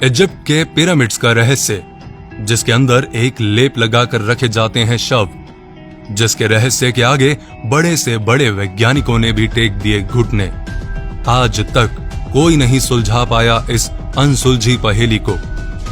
Egypt के pyramids का रहस्य, जिसके अंदर एक लेप लगाकर रखे जाते हैं शव, जिसके रहस्य के आगे बड़े से बड़े वैज्ञानिकों ने भी टेक दिए घुटने। आज तक कोई नहीं सुलझा पाया इस अनसुलझी पहेली को।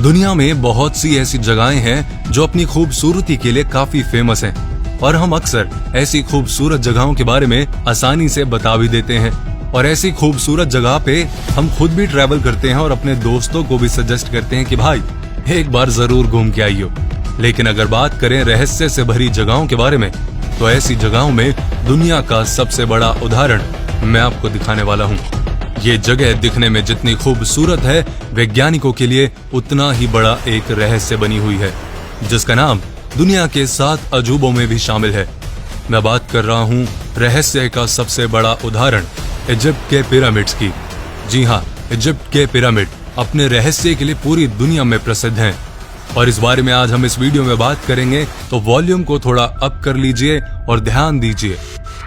दुनिया में बहुत सी ऐसी जगहें हैं जो अपनी खूबसूरती के लिए काफी फेमस हैं, और हम अक्सर ऐसी खूबसूरत जगहों के बारे में आसानी से बता भी देते हैं, और ऐसी खूबसूरत जगह पे हम खुद भी ट्रैवल करते हैं और अपने दोस्तों को भी सजेस्ट करते हैं कि भाई एक बार जरूर घूम के आइयो। लेकिन अगर बात करें रहस्य से भरी जगहों के बारे में, तो ऐसी जगहों में दुनिया का सबसे बड़ा उदाहरण मैं आपको दिखाने वाला हूँ। ये जगह दिखने में जितनी खूबसूरत है, वैज्ञानिकों के लिए उतना ही बड़ा एक रहस्य बनी हुई है, जिसका नाम दुनिया के 7 अजूबों में भी शामिल है। मैं बात कर रहा हूँ रहस्य का सबसे बड़ा उदाहरण इजिप्ट के पिरामिड्स की। जी हाँ, इजिप्ट के पिरामिड अपने रहस्य के लिए पूरी दुनिया में प्रसिद्ध हैं, और इस बारे में आज हम इस वीडियो में बात करेंगे, तो वॉल्यूम को थोड़ा अप कर लीजिए और ध्यान दीजिए।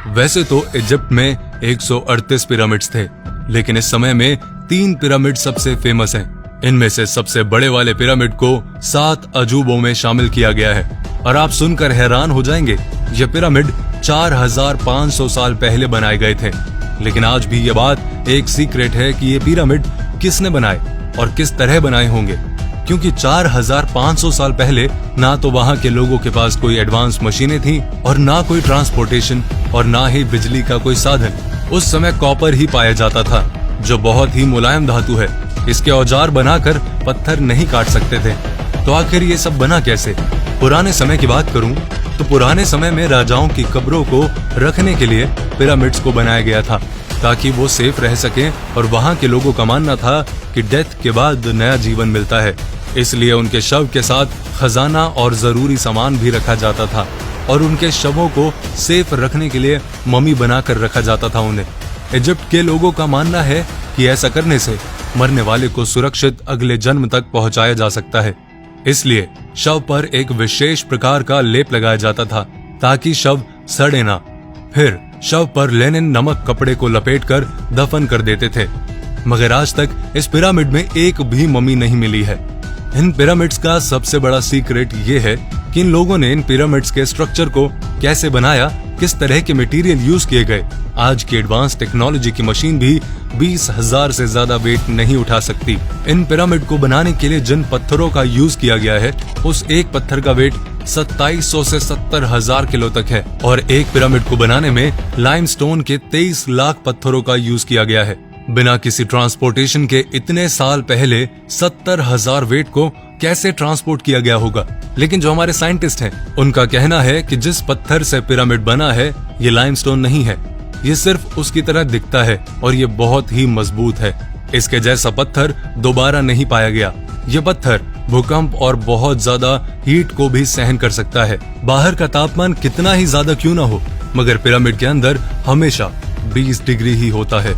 वैसे तो इजिप्ट में 138 पिरामिड्स थे, लेकिन इस समय में 3 पिरामिड सबसे फेमस हैं। इनमें से सबसे बड़े वाले पिरामिड को 7 अजूबों में शामिल किया गया है, और आप सुनकर हैरान हो जाएंगे, ये पिरामिड 4500 साल पहले बनाए गए थे। लेकिन आज भी ये बात एक सीक्रेट है कि ये पिरामिड किसने बनाए और किस तरह बनाए होंगे, क्योंकि 4500 साल पहले ना तो वहाँ के लोगों के पास कोई एडवांस मशीनें थी, और ना कोई ट्रांसपोर्टेशन, और ना ही बिजली का कोई साधन। उस समय कॉपर ही पाया जाता था, जो बहुत ही मुलायम धातु है। इसके औजार बनाकर पत्थर नहीं काट सकते थे। तो आखिर ये सब बना कैसे? पुराने समय की बात करूं तो पुराने समय में राजाओं की कब्रों को रखने के लिए पिरामिड्स को बनाया गया था, ताकि वो सेफ रह सकें, और वहां के लोगों का मानना था कि डेथ के बाद नया जीवन मिलता है। इसलिए उनके शव के साथ खजाना और जरूरी सामान भी रखा जाता था, और उनके शवों को सेफ रखने के लिए मम्मी बनाकर रखा जाता था उन्हें। इजिप्ट के लोगों का मानना है कि ऐसा करने से मरने वाले को सुरक्षित अगले जन्म तक पहुंचाया जा सकता है। इसलिए शव पर एक विशेष प्रकार का लेप लगाया जाता था, ताकि शव सड़े ना। फिर शव पर लिनन नमक कपड़े को लपेटकर दफन कर देते थे। मगर आज तक इस पिरामिड में एक भी मम्मी नहीं मिली है। इन पिरामिड्स का सबसे बड़ा सीक्रेट ये है कि इन लोगों ने इन पिरामिड्स के स्ट्रक्चर को कैसे बनाया, किस तरह के मटेरियल यूज किए गए। आज की एडवांस टेक्नोलॉजी की मशीन भी 20,000 से ज्यादा वेट नहीं उठा सकती। इन पिरामिड को बनाने के लिए जिन पत्थरों का यूज किया गया है, उस एक पत्थर का वेट 2700 से 70,000 किलो तक है, और एक पिरामिड को बनाने में लाइमस्टोन के 23 लाख पत्थरों का यूज किया गया है। बिना किसी ट्रांसपोर्टेशन के इतने साल पहले 70,000 वेट को कैसे ट्रांसपोर्ट किया गया होगा? लेकिन जो हमारे साइंटिस्ट हैं, उनका कहना है कि जिस पत्थर से पिरामिड बना है, ये लाइमस्टोन नहीं है, ये सिर्फ उसकी तरह दिखता है, और ये बहुत ही मजबूत है। इसके जैसा पत्थर दोबारा नहीं पाया गया। ये पत्थर भूकंप और बहुत ज्यादा हीट को भी सहन कर सकता है। बाहर का तापमान कितना ही ज्यादा क्यों ना हो, मगर पिरामिड के अंदर हमेशा 20 डिग्री ही होता है।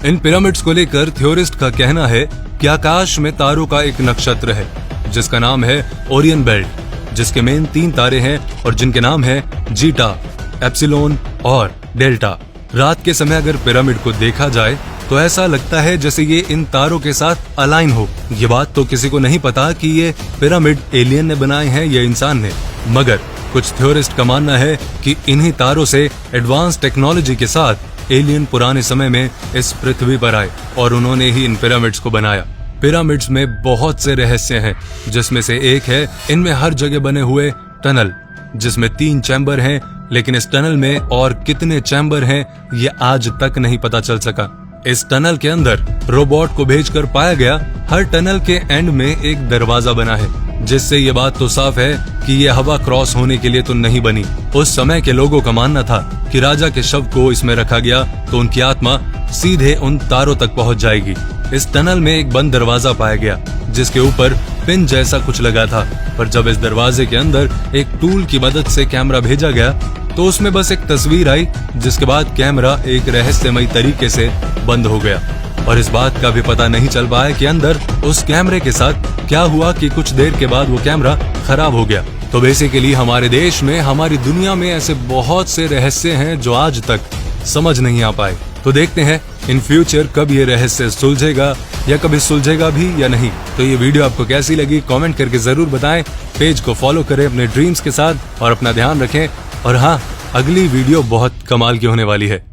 इन पिरामिड्स को लेकर थ्योरिस्ट का कहना है कि आकाश में तारों का एक नक्षत्र है, जिसका नाम है ओरियन बेल्ट, जिसके मेन 3 तारे हैं, और जिनके नाम है जीटा, एप्सिलोन और डेल्टा। रात के समय अगर पिरामिड को देखा जाए तो ऐसा लगता है जैसे ये इन तारों के साथ अलाइन हो। ये बात तो किसी को नहीं पता कि ये पिरामिड एलियन ने बनाए हैं या इंसान ने, मगर कुछ थ्योरिस्ट का मानना है कि इन्हीं तारों से एडवांस टेक्नोलॉजी के साथ एलियन पुराने समय में इस पृथ्वी पर आए, और उन्होंने ही इन पिरामिड्स को बनाया। पिरामिड्स में बहुत से रहस्य हैं, जिसमें से एक है इनमें हर जगह बने हुए टनल, जिसमें 3 चैम्बर हैं, लेकिन इस टनल में और कितने चैम्बर हैं ये आज तक नहीं पता चल सका। इस टनल के अंदर रोबोट को भेजकर पाया गया हर टनल के एंड में एक दरवाजा बना है, जिससे ये बात तो साफ है कि ये हवा क्रॉस होने के लिए तो नहीं बनी। उस समय के लोगों का मानना था कि राजा के शव को इसमें रखा गया तो उनकी आत्मा सीधे उन तारों तक पहुंच जाएगी। इस टनल में एक बंद दरवाजा पाया गया, जिसके ऊपर पिन जैसा कुछ लगा था, पर जब इस दरवाजे के अंदर एक टूल की मदद से कैमरा भेजा गया, तो उसमें बस एक तस्वीर आई, जिसके बाद कैमरा एक रहस्यमयी तरीके से बंद हो गया, और इस बात का भी पता नहीं चल पाया कि अंदर उस कैमरे के साथ क्या हुआ कि कुछ देर के बाद वो कैमरा खराब हो गया। तो बेसिकली हमारे देश में, हमारी दुनिया में ऐसे बहुत से रहस्य हैं जो आज तक समझ नहीं आ पाए। तो देखते हैं इन फ्यूचर कब ये रहस्य सुलझेगा या कभी सुलझेगा भी या नहीं। तो ये वीडियो आपको कैसी लगी कमेंट करके जरूर बताएं। पेज को फॉलो करें अपने ड्रीम्स के साथ और अपना ध्यान रखें। और हाँ, अगली वीडियो बहुत कमाल की होने वाली है।